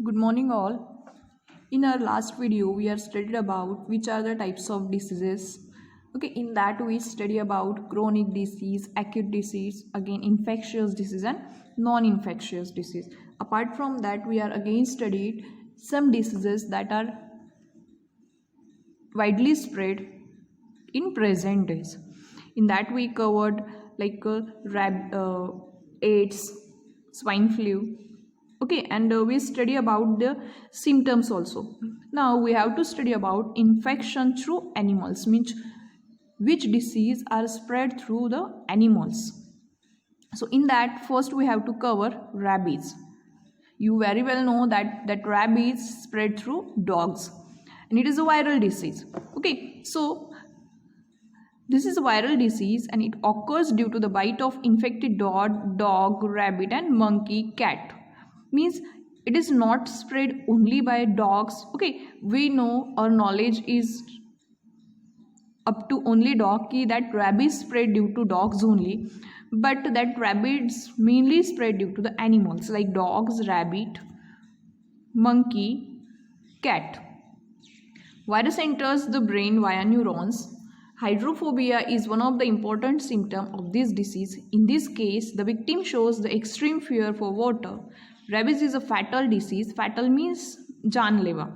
Good morning, all. In our last video, we have studied about which are the types of diseases. Okay, in that we study about chronic disease, acute disease, again infectious disease and non-infectious disease. Apart from that, we are again studied some diseases that are widely spread in present days. In that we covered like AIDS, swine flu. Okay, and we study about the symptoms also. Now we have to study about infection through animals, means which disease are spread through the animals. So in that, first we have to cover rabies. You very well know that rabies spread through dogs and it is a viral disease. Okay, so this is a viral disease and it occurs due to the bite of infected dog, rabbit and monkey, cat. Means it is not spread only by dogs. Okay, we know, our knowledge is up to only dog ki that rabies spread due to dogs only, but that rabies mainly spread due to the animals like dogs, rabbit, monkey, cat. Virus enters the brain via neurons. Hydrophobia is one of the important symptoms of this disease. In this case, the victim shows the extreme fear for water. Rabies is a fatal disease. Fatal means janleva.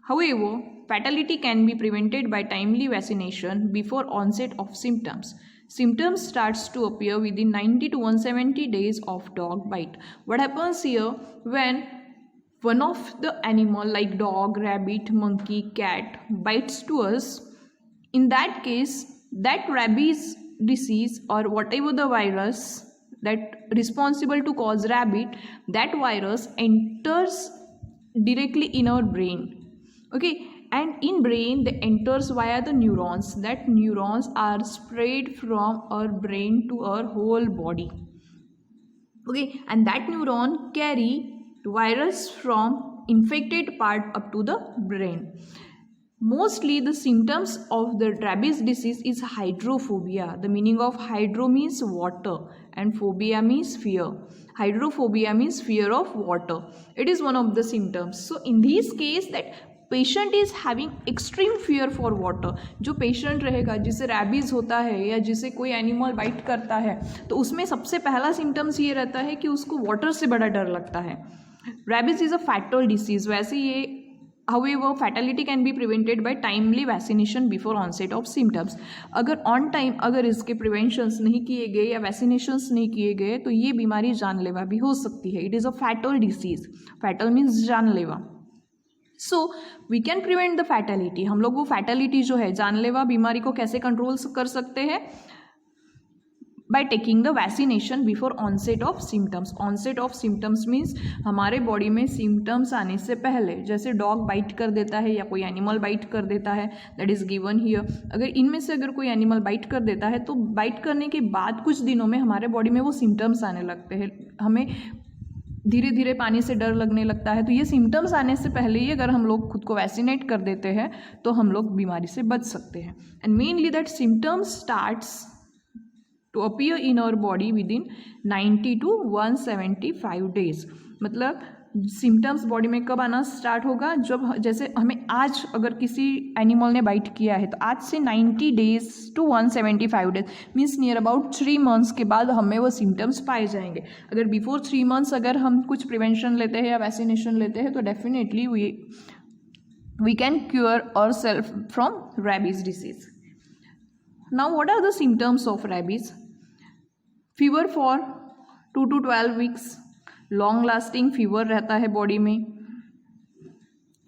However, fatality can be prevented by timely vaccination before onset of symptoms. Symptoms starts to appear within 90 to 170 days of dog bite. What happens here when one of the animal like dog, rabbit, monkey, cat bites to us? In that case, that rabies disease or whatever the virus that responsible to cause rabies, that virus enters directly in our brain. Okay, and in brain they enters via the neurons. That neurons are spread from our brain to our whole body. Okay, and that neuron carry virus from infected part up to the brain. Mostly the symptoms of the rabies disease is hydrophobia. The meaning of hydro means water and phobia means fear. Hydrophobia means fear of water. It is one of the symptoms. So in this case that patient is having extreme fear for water. जो patient रहेगा जिसे rabies होता है या जिसे कोई animal bite करता है तो उसमें सबसे पहला सिम्टम्स ये रहता है कि उसको वाटर से बड़ा डर लगता है. Rabies is a fatal disease. वैसे ये however fatality can be prevented by timely vaccination before onset of symptoms. अगर on time अगर इसके preventions नहीं किए गए या vaccinations नहीं किए गए तो ये बीमारी जानलेवा भी हो सकती है. It is a fatal disease. Fatal means जानलेवा. So we can prevent the fatality. हम लोग वो फैटेलिटी जो है जानलेवा बीमारी को कैसे कंट्रोल कर सकते हैं? By taking the vaccination before onset of symptoms. Onset of symptoms means हमारे बॉडी में सिम्टम्स आने से पहले, जैसे डॉग बाइट कर देता है या कोई एनिमल बाइट कर देता है, दैट इज गिवन हियर. अगर इनमें से अगर कोई एनिमल बाइट कर देता है तो बाइट करने के बाद कुछ दिनों में हमारे बॉडी में वो सिम्टम्स आने लगते हैं. हमें धीरे धीरे पानी से डर लगने लगता है. तो ये सिम्टम्स आने से पहले ही अगर हम लोग खुद को वैक्सीनेट कर देते हैं तो हम लोग बीमारी से बच सकते हैं. And mainly that symptoms starts to appear in our body within 90 to 175 days. मतलब सिम्टम्स बॉडी में कब आना स्टार्ट होगा? जब जैसे हमें आज अगर किसी एनिमल ने बाइट किया है तो आज से 90 days to 175 days means near about 3 months के बाद हमें वो सिम्टम्स पाए जाएंगे. अगर बिफोर 3 मंथ्स अगर हम कुछ प्रिवेंशन लेते हैं या वैक्सीनेशन लेते हैं तो definitely we can cure our self from rabies disease. Now what are the symptoms of rabies? Fever for 2 to 12 weeks. Long lasting fever रहता है बॉडी में.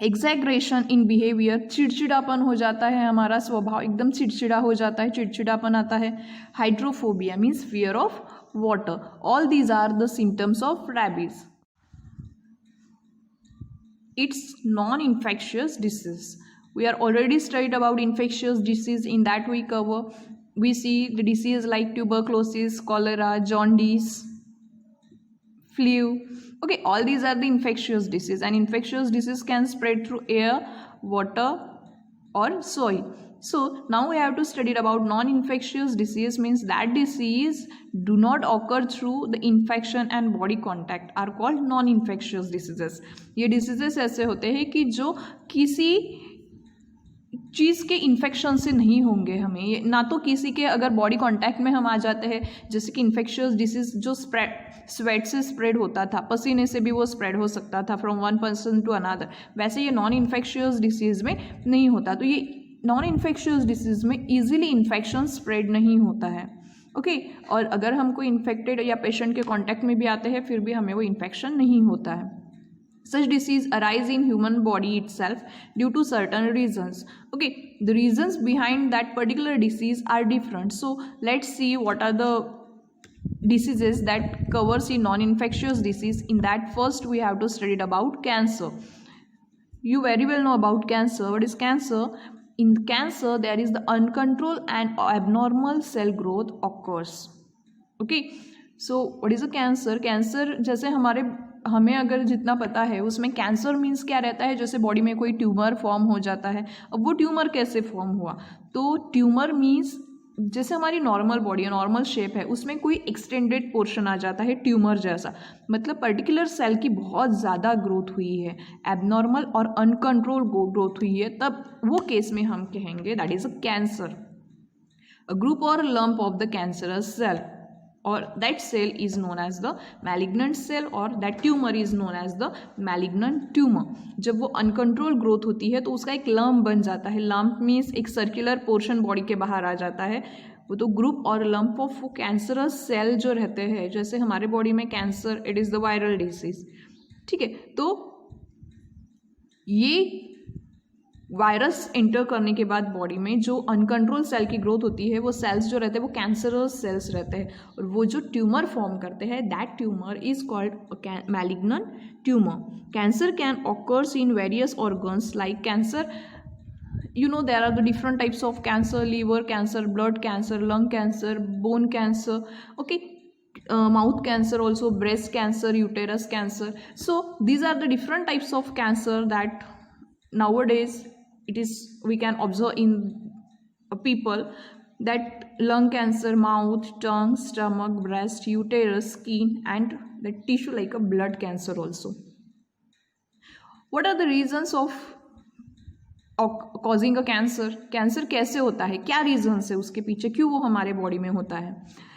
Exaggeration in behaviour. चिड़चिड़ापन हो जाता है, हमारा स्वभाव एकदम चिड़चिड़ा हो जाता है, चिड़चिड़ापन आता है. Hydrophobia means fear of water. All these are the symptoms of rabies. It's non infectious disease. We are already studied about infectious disease. In that we see the disease like tuberculosis, cholera, jaundice, flu. Okay, all these are the infectious disease, and infectious disease can spread through air, water or soil. So now we have to study about non-infectious disease, means that disease do not occur through the infection and body contact are called non-infectious diseases. ये diseases ऐसे होते हैं कि जो किसी चीज़ के infection से नहीं होंगे हमें, ये ना तो किसी के अगर बॉडी कांटेक्ट में हम आ जाते हैं, जैसे कि इन्फेक्शियस डिसीज जो स्वेट से स्प्रेड होता था, पसीने से भी वो स्प्रेड हो सकता था from one person to another, वैसे ये नॉन इन्फेक्शियस डिसीज़ में नहीं होता. तो ये नॉन इन्फेक्शियस डिसीज़ में ईजिली इन्फेक्शन स्प्रेड नहीं होता है. ओके और अगर हम कोई इन्फेक्टेड या पेशेंट के कॉन्टैक्ट में भी आते हैं फिर भी हमें वो इन्फेक्शन नहीं होता है. Such disease arise in human body itself due to certain reasons. Okay, the reasons behind that particular disease are different. So let's see what are the diseases that covers in non-infectious disease. In that first we have to study about cancer. You very well know about cancer. What is cancer? In cancer there is the uncontrolled and abnormal cell growth occurs. Okay, so what is a cancer? Cancer जैसे हमें अगर जितना पता है उसमें cancer means क्या रहता है, जैसे बॉडी में कोई ट्यूमर फॉर्म हो जाता है. अब वो ट्यूमर कैसे फॉर्म हुआ, तो ट्यूमर मीन्स जैसे हमारी नॉर्मल बॉडी है, नॉर्मल शेप है, उसमें कोई एक्सटेंडेड पोर्शन आ जाता है ट्यूमर जैसा, मतलब पर्टिकुलर सेल की बहुत ज़्यादा ग्रोथ हुई है, एबनॉर्मल और अनकंट्रोल ग्रोथ हुई है, तब वो केस में हम कहेंगे that is a cancer. A group or lump of the cancerous cell or that cell is known as the malignant cell or that tumor is known as the malignant tumor. जब वो uncontrol growth होती है तो उसका एक lump बन जाता है. लंप मीन्स एक सर्कुलर पोर्शन बॉडी के बाहर आ जाता है. वो तो group or lump of cancerous cell जो रहते हैं, जैसे हमारे बॉडी में cancer it is the viral disease. ठीक है, तो ये वायरस एंटर करने के बाद बॉडी में जो अनकंट्रोल सेल की ग्रोथ होती है, वो सेल्स जो रहते हैं वो कैंसरस सेल्स रहते हैं, और वो जो ट्यूमर फॉर्म करते हैं that tumour is called malignant tumour. Cancer can occurs in various organs like cancer, you know there are the different types of cancer: liver cancer, blood cancer, lung cancer, bone cancer, okay, mouth cancer also, breast cancer, uterus cancer. So these are the different types of cancer that nowadays we can observe in people, that lung cancer, mouth, tongue, stomach, breast, uterus, skin, and the tissue like a blood cancer also. What are the reasons of causing a cancer? Cancer कैसे होता है, क्या regions है उसके पीछे, क्यों वो हमारे बॉडी में होता है?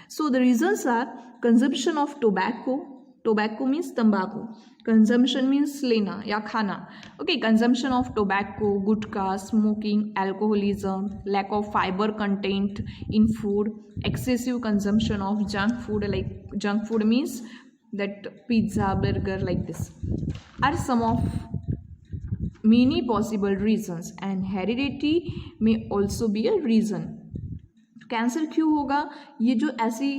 So the reasons are consumption of tobacco means तंबाकू, कंजम्पशन मीन्स लेना या खाना. Okay, consumption of tobacco, gutkha, smoking, alcoholism, lack of fibre content in food, excessive consumption of junk food, like junk food means that pizza, burger, like this are some of many possible reasons, and heredity may also be a reason. Cancer क्यों होगा? ये जो ऐसी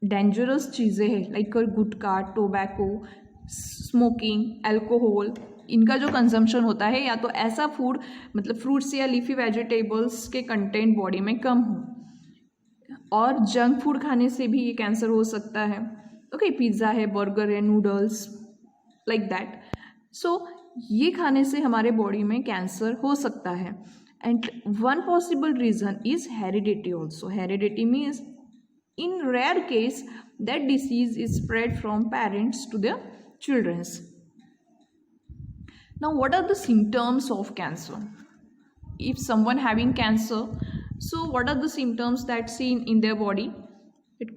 dangerous चीज़ें हैं like गुटखा, tobacco, smoking, alcohol, इनका जो consumption होता है, या तो ऐसा फूड मतलब फ्रूट्स या लीफी वेजिटेबल्स के कंटेंट बॉडी में कम हो, और जंक फूड खाने से भी ये कैंसर हो सकता है. ओके, पिज़्ज़ा है, बर्गर है, नूडल्स, लाइक दैट. सो ये खाने से हमारे बॉडी में कैंसर हो सकता है. And one possible reason is heredity also. Heredity means in rare case that disease is spread from parents to their children. Now what are the symptoms of cancer? If someone having cancer, so what are the symptoms that seen in their body?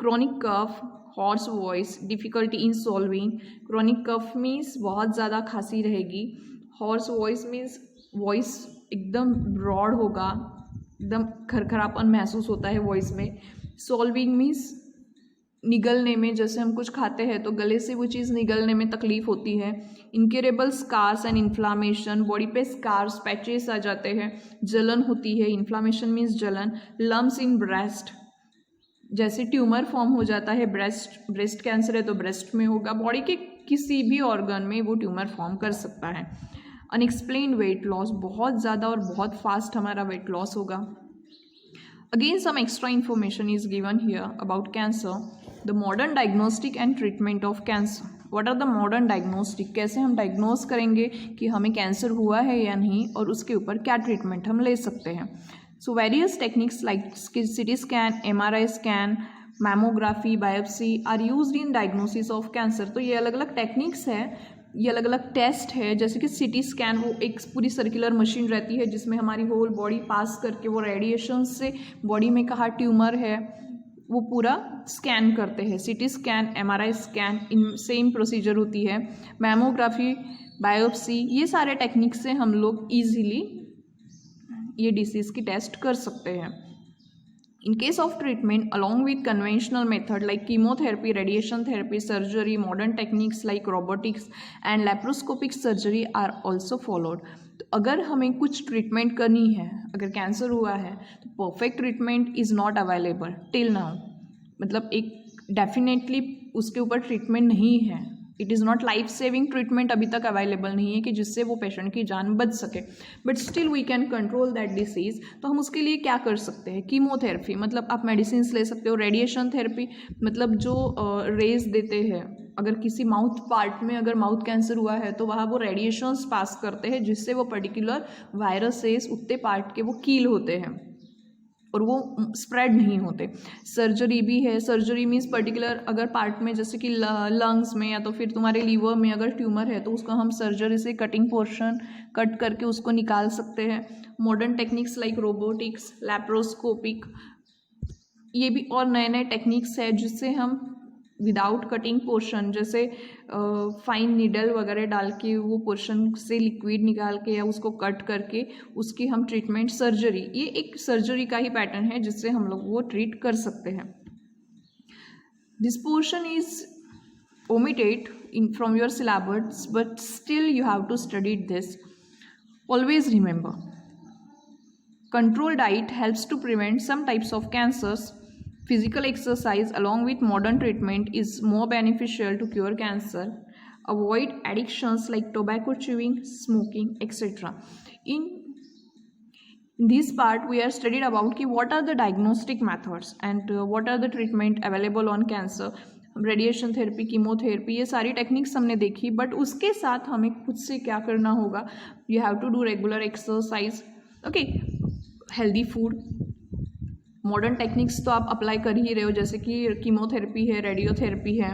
Chronic cough, hoarse voice, difficulty in swallowing. Chronic cough means बहुत ज़्यादा खांसी रहेगी. Hoarse voice means voice एकदम broad होगा, एकदम खरखरापन महसूस होता है वॉइस में. सॉल्विंग मीन्स निगलने में, जैसे हम कुछ खाते हैं तो गले से वो चीज़ निगलने में तकलीफ होती है. Incurable scars and inflammation, body पे स्कार्स, पैचेस आ जाते हैं, जलन होती है. इन्फ्लामेशन मीन्स जलन. लम्स इन ब्रेस्ट, जैसे ट्यूमर फॉर्म हो जाता है, ब्रेस्ट कैंसर है तो ब्रेस्ट में होगा, बॉडी के किसी भी ऑर्गन में वो ट्यूमर फॉर्म कर सकता है. अनएक्सप्लेन्ड वेट लॉस, बहुत ज़्यादा और बहुत फास्ट हमारा वेट लॉस होगा. Again, some extra information is given here about cancer. The modern diagnostic and treatment of cancer. What are the modern diagnostic, कैसे हम डायग्नोस करेंगे कि हमें कैंसर हुआ है या नहीं और उसके ऊपर क्या ट्रीटमेंट हम ले सकते हैं. So various techniques like CT scan, MRI scan, mammography, biopsy are used in diagnosis of cancer. तो ये अलग अलग टेक्निक्स है, ये अलग अलग टेस्ट है. जैसे कि CT स्कैन, वो एक पूरी सर्कुलर मशीन रहती है जिसमें हमारी होल बॉडी पास करके वो रेडिएशन से बॉडी में कहाँ ट्यूमर है वो पूरा स्कैन करते हैं. CT scan, MRI scan, in same procedure होती है. मैमोग्राफी, बायोप्सी, ये सारे टेक्निक से हम लोग ईजिली ये डिसीज़ की टेस्ट कर सकते हैं. In case of treatment, along with conventional method like chemotherapy, radiation therapy, surgery, modern techniques like robotics and laparoscopic surgery are also followed. तो अगर हमें कुछ ट्रीटमेंट करनी है, अगर कैंसर हुआ है तो perfect treatment is not available till now. मतलब एक डेफिनेटली उसके ऊपर ट्रीटमेंट नहीं है. It is not life saving treatment अभी तक अवेलेबल नहीं है कि जिससे वो पेशेंट की जान बच सके. But still we can control that disease. तो हम उसके लिए क्या कर सकते हैं? कीमोथेरेपी, मतलब आप मेडिसिन ले सकते हो. रेडिएशन थेरेपी, मतलब जो रेज देते हैं, अगर किसी माउथ पार्ट में अगर माउथ कैंसर हुआ है तो वहाँ वो रेडिएशंस पास करते हैं जिससे वो पर्टिकुलर वायरसेस उतने पार्ट के वो कील होते हैं और वो स्प्रेड नहीं होते. सर्जरी भी है. सर्जरी मीन्स पर्टिकुलर अगर पार्ट में, जैसे कि लंग्स में या तो फिर तुम्हारे लीवर में अगर ट्यूमर है तो उसको हम सर्जरी से कटिंग पोर्शन कट करके उसको निकाल सकते हैं. Modern techniques like robotics, laparoscopic, ये भी और नए नए टेक्निक्स है जिससे हम विदाउट कटिंग पोर्शन, जैसे फाइन नीडल वगैरह डाल के वो पोर्शन से लिक्विड निकाल के या उसको कट करके उसकी हम ट्रीटमेंट, सर्जरी, ये एक सर्जरी का ही पैटर्न है जिससे हम लोग वो ट्रीट कर सकते हैं. This portion is omitted from your syllabus, but still you have to study this. Always remember, controlled diet helps to prevent some types of cancers. Physical exercise along with modern treatment is more beneficial to cure cancer. Avoid addictions like tobacco chewing, smoking, etc. In this part, we are studied about what are the diagnostic methods and what are the treatment available on cancer. Radiation therapy, chemotherapy, ये सारी techniques हमने देखी. But उसके साथ हमें खुद से क्या करना होगा? You have to do regular exercise, okay, healthy food. Modern techniques तो आप अप्लाई कर ही रहे हो, जैसे कि कीमोथेरेपी है, रेडियोथेरेपी है.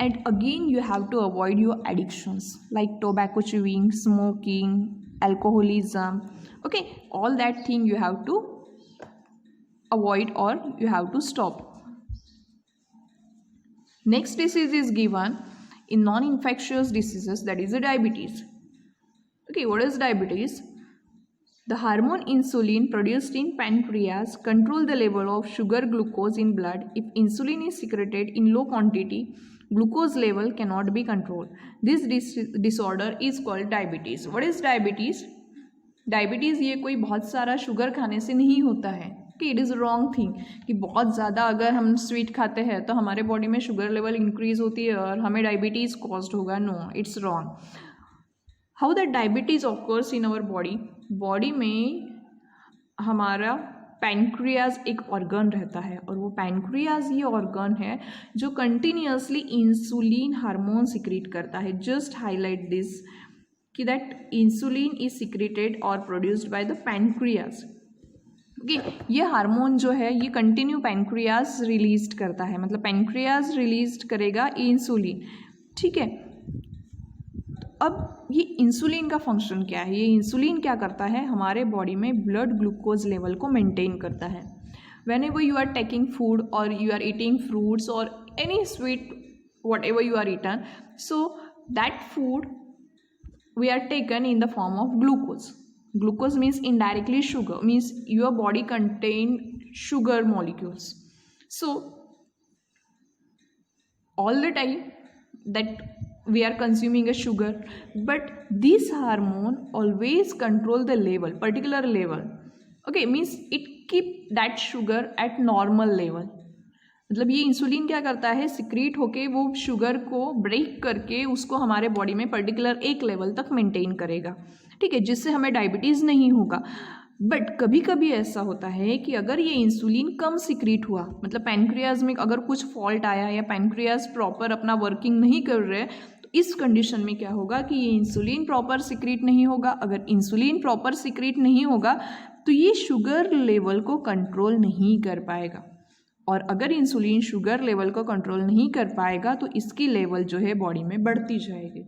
And again you have to avoid your addictions like tobacco chewing, smoking, alcoholism, okay, all that thing you have to avoid or you have to stop. Next disease is given in non-infectious diseases, that is the diabetes. Okay, what is diabetes? The hormone insulin produced in pancreas control the level of sugar glucose in blood. If insulin is secreted in low quantity, glucose level cannot be controlled. This disorder is called diabetes. What is diabetes? Diabetes ये कोई बहुत सारा sugar खाने से नहीं होता है. कि इट इज़ रॉन्ग थिंग कि बहुत ज़्यादा अगर हम स्वीट खाते हैं तो हमारे बॉडी में शुगर लेवल इंक्रीज होती है और हमें डायबिटीज़ कॉज्ड होगा. No, it's wrong. How that diabetes occurs in our body? Body में हमारा पैनक्रियाज एक ऑर्गन रहता है और वो पैनक्रियाज ये ऑर्गन है जो कंटिन्यूसली इंसुलिन हार्मोन सिक्रीट करता है. जस्ट हाईलाइट दिस कि दैट इंसुलिन इज सिक्रेटेड और produced by the pancreas. Okay, ये हार्मोन जो है ये कंटिन्यू पैनक्रियाज रिलीज करता है, मतलब पैनक्रियाज रिलीज करेगा इंसुलिन. ठीक है, अब ये इंसुलिन का फंक्शन क्या है? ये इंसुलिन क्या करता है? हमारे बॉडी में ब्लड ग्लूकोज लेवल को मेंटेन करता है. Whenever you are taking food और यू आर ईटिंग फ्रूट्स और any sweet whatever you are eaten, so that food we are taken in the form of glucose. Glucose means indirectly sugar, means your body contain sugar molecules. So all the time that we are consuming a sugar, but this hormone always control the level, particular level. Okay, means it keep that sugar at normal level. मतलब ये insulin क्या करता है? Secrete होके वो sugar को break करके उसको हमारे बॉडी में पर्टिकुलर एक लेवल तक मेंटेन करेगा. ठीक है, जिससे हमें डायबिटीज़ नहीं होगा. बट कभी कभी ऐसा होता है कि अगर ये इंसुलिन कम सिक्रीट हुआ, मतलब पैनक्रियाज में अगर कुछ फॉल्ट आया या पैनक्रियाज प्रॉपर अपना वर्किंग नहीं कर रहे, तो इस कंडीशन में क्या होगा कि ये इंसुलिन प्रॉपर सिक्रीट नहीं होगा। अगर इंसुलिन प्रॉपर सिक्रीट नहीं होगा तो ये शुगर लेवल को कंट्रोल नहीं कर पाएगा, और अगर इंसुलिन शुगर लेवल को कंट्रोल नहीं कर पाएगा तो इसकी लेवल जो है बॉडी में बढ़ती जाएगी,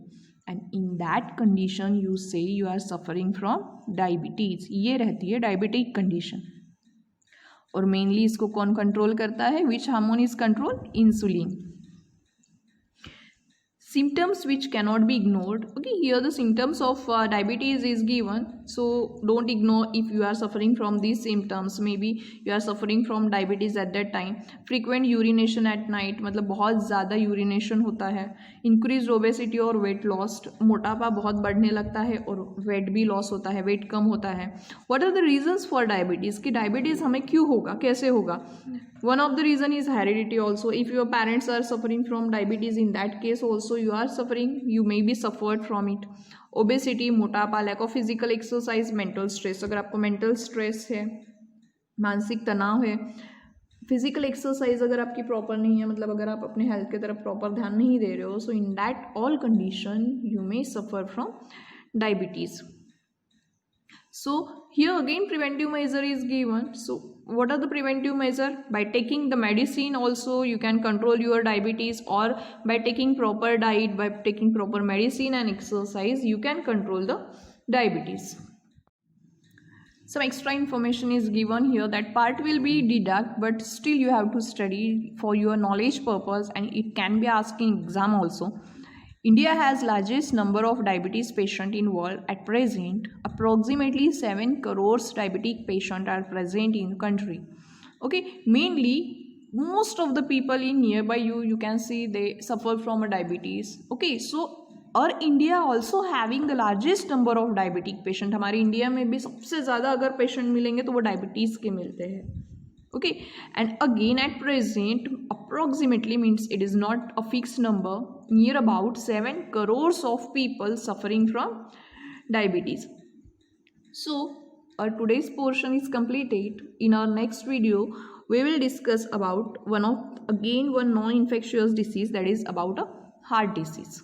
and in that condition you say you are suffering from diabetes. ये रहती है डायबिटिक कंडीशन। और मेनली इसको कौन कंट्रोल करता है? Which hormone is control? Insulin. Symptoms which cannot be ignored. Okay, here the symptoms of diabetes is given, so don't ignore if you are suffering from these symptoms. Maybe you are suffering from diabetes at that time. Frequent urination at night, मतलब बहुत ज़्यादा urination होता है. Increased obesity और weight loss, मोटापा बहुत बढ़ने लगता है और वेट भी लॉस होता है, वेट कम होता है. What are the reasons for diabetes? कि डायबिटीज़ हमें क्यों होगा, कैसे होगा? One of the reason is heredity also. If your parents are suffering from diabetes, in that case also you are suffering, you may be suffered from it. Obesity, मोटापा, lack of physical exercise, mental stress. अगर आपको mental stress है, मानसिक तनाव है, physical exercise अगर आपकी proper नहीं है, मतलब अगर आप अपने हेल्थ की तरफ प्रॉपर ध्यान नहीं दे रहे हो, so in that all condition you may suffer from diabetes. So here again preventive measure is given. So what are the preventive measure? By taking the medicine also you can control your diabetes, or by taking proper diet, by taking proper medicine and exercise you can control the diabetes. Some extra information is given here. That part will be deduct, but still you have to study for your knowledge purpose, and it can be asked in exam also. India has largest number of diabetes patient in world at present. Approximately 7 crores diabetic patient are present in country. Okay, mainly most of the people in nearby you can see they suffer from a diabetes. Okay, so और India also having the largest number of diabetic patient. हमारे India में भी सबसे ज़्यादा अगर patient मिलेंगे तो वो डायबिटीज़ के मिलते हैं. Okay, and again at present approximately means it is not a fix number, near about 7 crores of people suffering from diabetes. So our today's portion is completed. In our next video we will discuss about one non-infectious disease, that is about a heart disease.